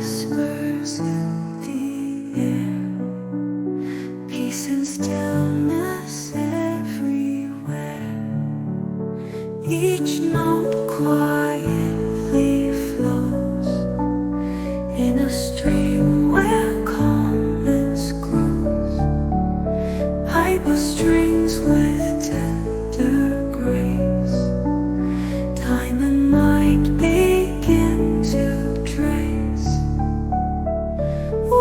whispers in the air, peace and stillness everywhere. Each note quietly flows in a stream where calmness grows. Piper strings with tender grace, time and mind begin to trace.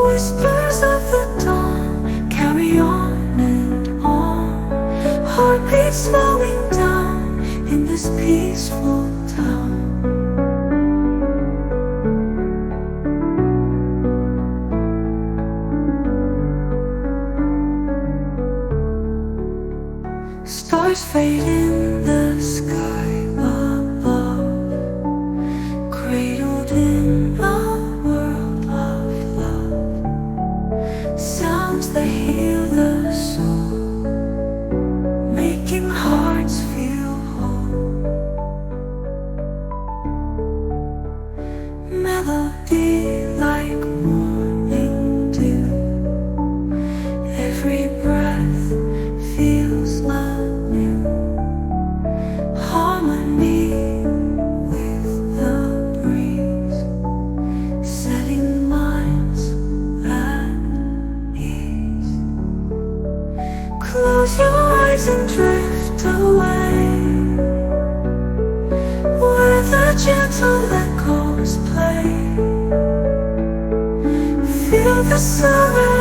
Whispers of the dawn carry on and on, heartbeats slowing down in this peaceful town. Stars fade in the sky above, cradled in a world of love. Sounds that heal the soul, making hearts feel whole. Melody like morning dew, every breath feels anew. Harmony with the breeze, setting minds at ease. Close your eyes and drift away, where the gentle echoes play. Feel the surrender